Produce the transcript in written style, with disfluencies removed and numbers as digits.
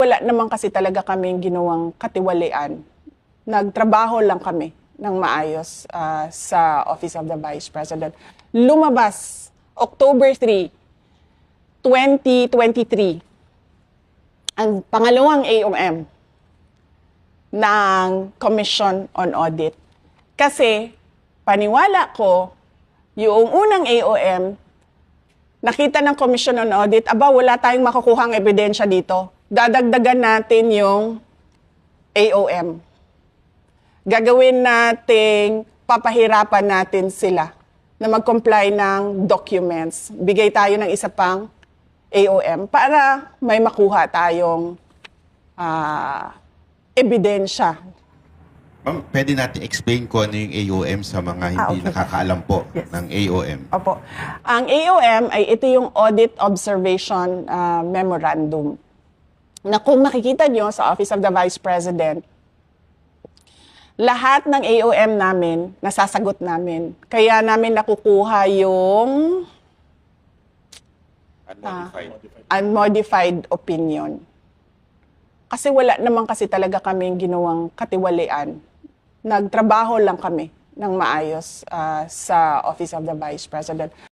wala naman kasi talaga kaming ginawang katiwalian. Nagtrabaho lang kami ng maayos sa Office of the Vice President. Lumabas, October 3, 2023, ang pangalawang AOM ng Commission on Audit. Kasi paniwala ko, yung unang AOM, nakita ng Commission on Audit, wala tayong makukuhang ebidensya dito. Dadagdagan natin yung AOM. Gagawin nating papahirapan natin sila na mag-comply ng documents. Bigay tayo ng isa pang AOM para may makuha tayong ebidensya. Ma'am, pwede natin explain ko ano yung AOM sa mga hindi nakakaalam po ng AOM. Opo. Ang AOM ay ito yung Audit Observation Memorandum na kung makikita nyo sa Office of the Vice President, lahat ng AOM namin, nasasagot namin. Kaya namin nakukuha yung unmodified opinion. Kasi wala naman kasi talaga kaming ginawang katiwalian. Nagtrabaho lang kami ng maayos sa Office of the Vice President.